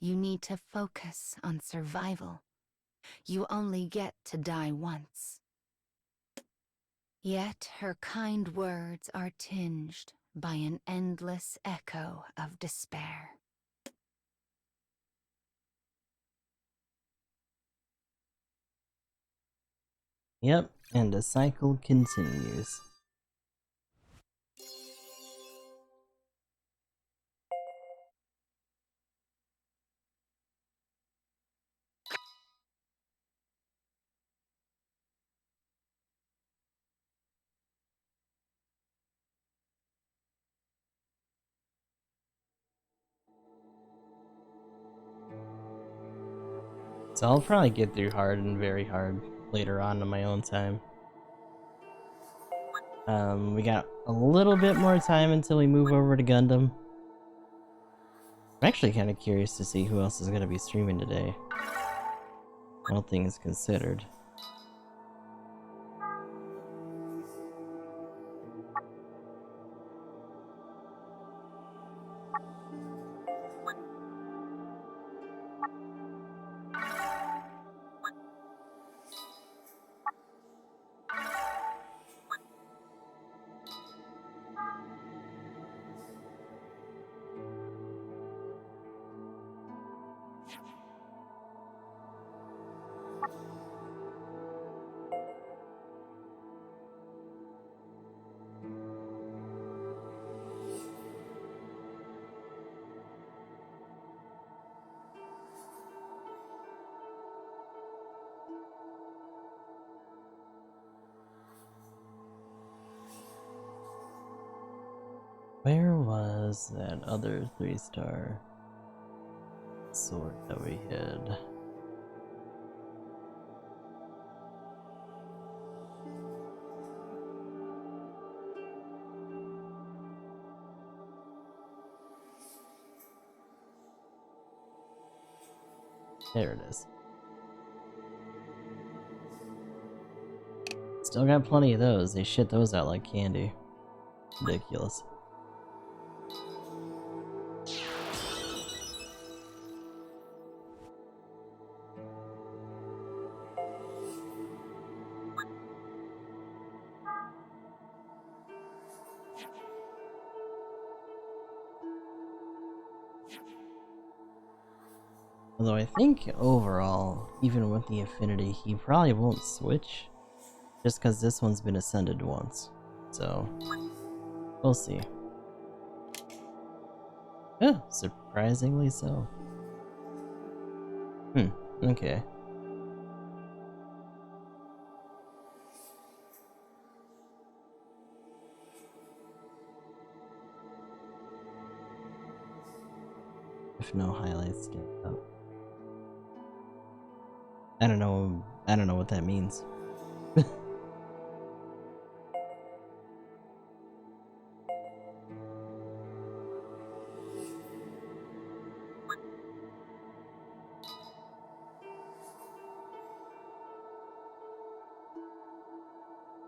You need to focus on survival. You only get to die once. Yet her kind words are tinged by an endless echo of despair. Yep, and the cycle continues. So I'll probably get through hard and very hard later on my own time. We got a little bit more time until we move over to Gundam. I'm actually kind of curious to see who else is going to be streaming today. All things considered. Where was that other 3-star sword that we had? There it is. Still got plenty of those. They shit those out like candy. Ridiculous. Although I think overall, even with the affinity, he probably won't switch. Just because this one's been ascended once. So, we'll see. Yeah, surprisingly so. Okay. If no highlights stand up. I don't know what that means.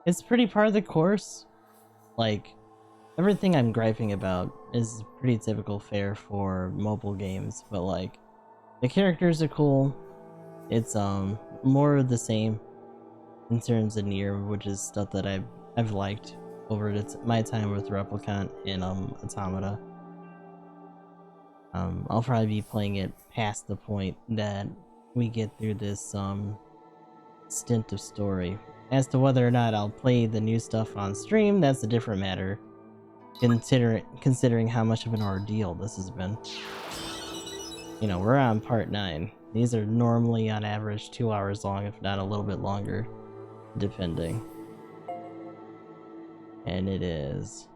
It's pretty par of the course. Like, everything I'm griping about is pretty typical fare for mobile games, but like, the characters are cool, It's more of the same in terms of Nier, which is stuff that I've liked over my time with Replicant and Automata. I'll probably be playing it past the point that we get through this stint of story. As to whether or not I'll play the new stuff on stream, that's a different matter. Considering how much of an ordeal this has been. You know, we're on part 9. These are normally on average 2 hours long, if not a little bit longer, depending. And it is.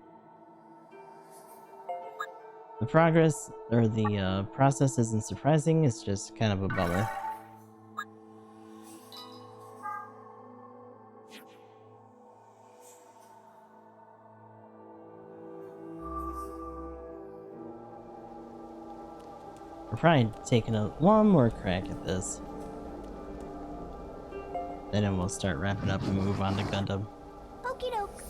The progress, or the process isn't surprising, it's just kind of a bummer. We're probably taking one more crack at this. Then we'll start wrapping up and move on to Gundam. Okie doke.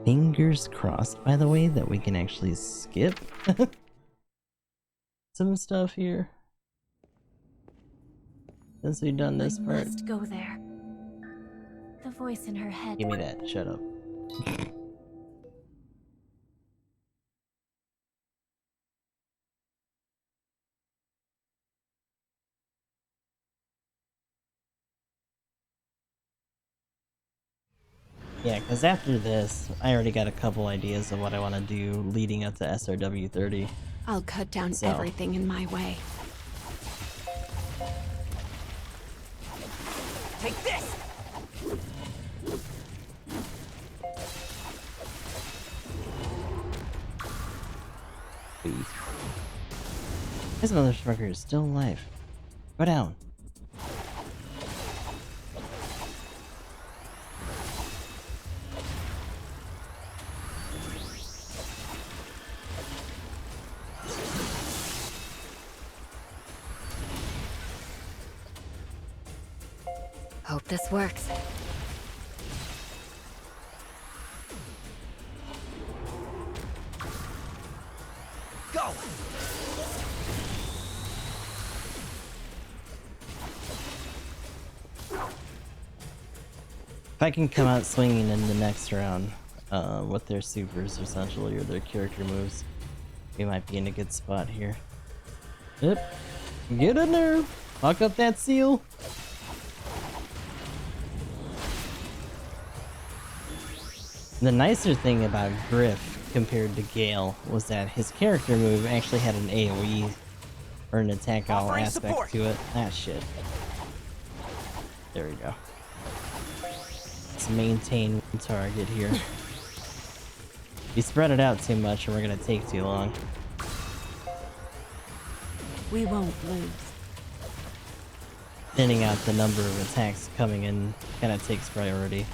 Fingers crossed, by the way, that we can actually skip some stuff here. Since we've done this I part. must go there. The voice in her head. Give me that, shut up. Yeah, because after this, I already got a couple ideas of what I want to do leading up to SRW 30. I'll cut down So. everything in my way. Take this! Please. This motherfucker is still alive. Go down. Hope this works. Go! If I can come out swinging in the next round with their supers, essentially, or their character moves, we might be in a good spot here. Yep. Get in there! Fuck up that seal! The nicer thing about Griff compared to Gale was that his character move actually had an AoE, or an attack all Offering aspect support. to it. Ah, shit. There we go. Let's maintain target here. If you spread it out too much, we're gonna take too long. We won't lose. Thinning out the number of attacks coming in kind of takes priority.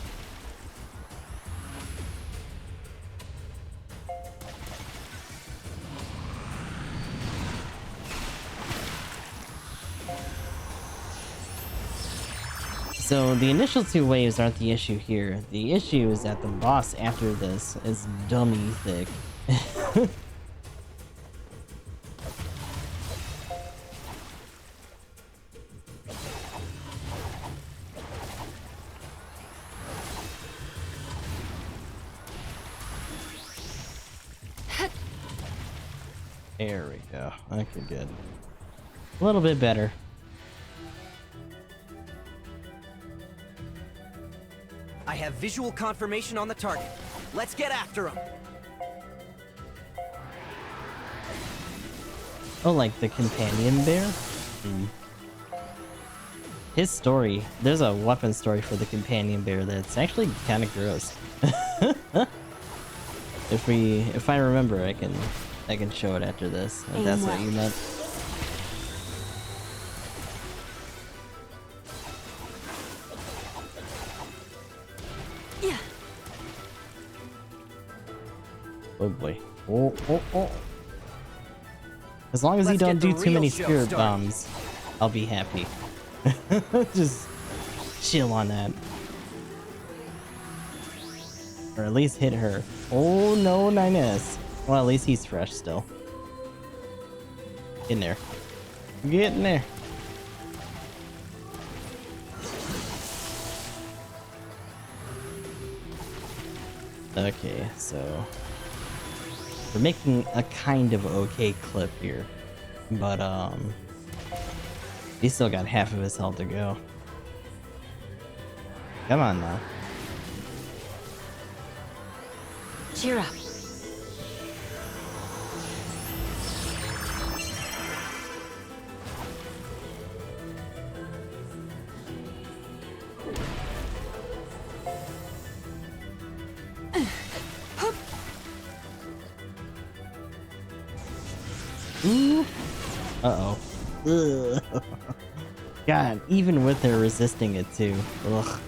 So the initial two waves aren't the issue here. The issue is that the boss after this is dummy thick. There we go. Okay, good. A little bit better. I have visual confirmation on the target. Let's get after him. Oh, like the companion bear? His story, there's a weapon story for the companion bear that's actually kind of gross. If I remember, I can show it after this. If that's what you meant. Yeah. Oh boy. Oh, oh, oh. As long as you Let's don't get the do too real many show spirit started. bombs, I'll be happy. Just chill on that. Or at least hit her. Oh no, 9S. Well, at least he's fresh still. Get in there. Get in there. Okay, so we're making a kind of okay clip here, but he's still got half of his health to go. Come on now. Cheer up. Ooh. Uh-oh. Ugh. God, even with her resisting it too. Ugh.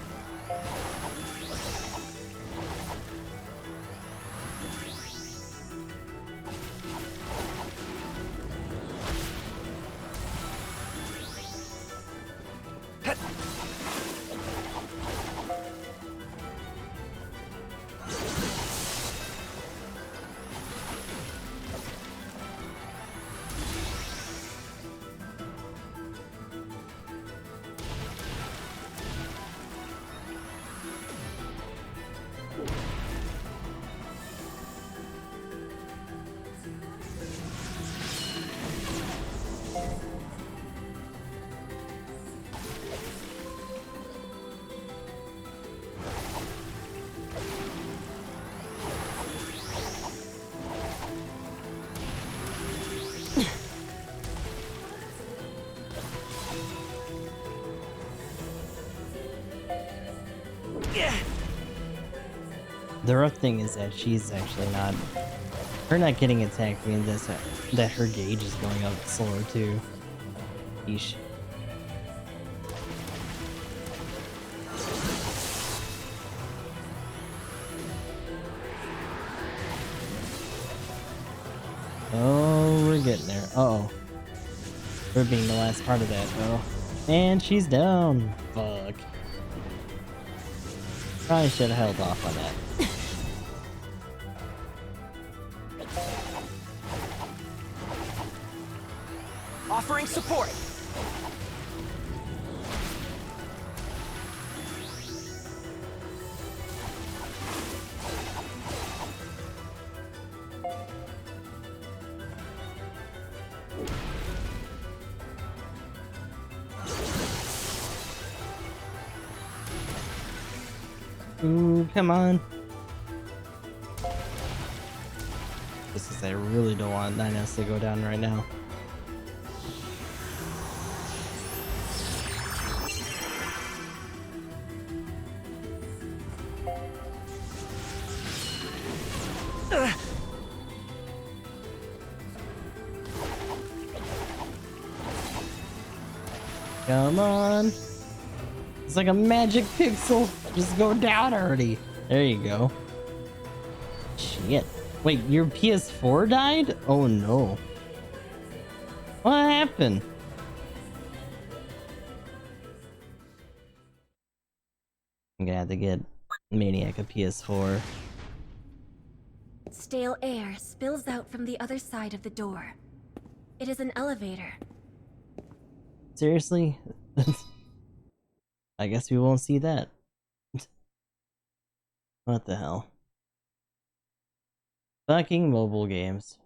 The rough thing is that she's actually not... Her not getting attacked means that her gauge is going up slower too. Yeesh. Oh, we're getting there. Uh-oh. We're being the last part of that, though. And she's down. Fuck. Probably should have held off on that. Offering support. Ooh, come on. This is, I really don't want 9S to go down right now. Come on. It's like a magic pixel. Just go down already. There you go. Shit. Wait, your PS4 died? Oh no. What happened? I'm gonna have to get Maniac a PS4. Stale air spills out from the other side of the door. It is an elevator. Seriously? I guess we won't see that. What the hell? Fucking mobile games.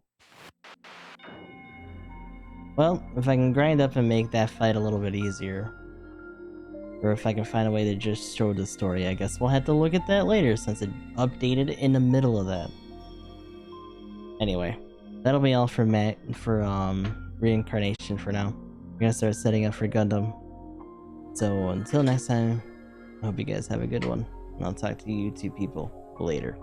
Well, if I can grind up and make that fight a little bit easier, or if I can find a way to just show the story, I guess we'll have to look at that later since it updated in the middle of that. Anyway, that'll be all for Reincarnation for now. We're gonna start setting up for Gundam. So until next time, I hope you guys have a good one, and I'll talk to you two people later.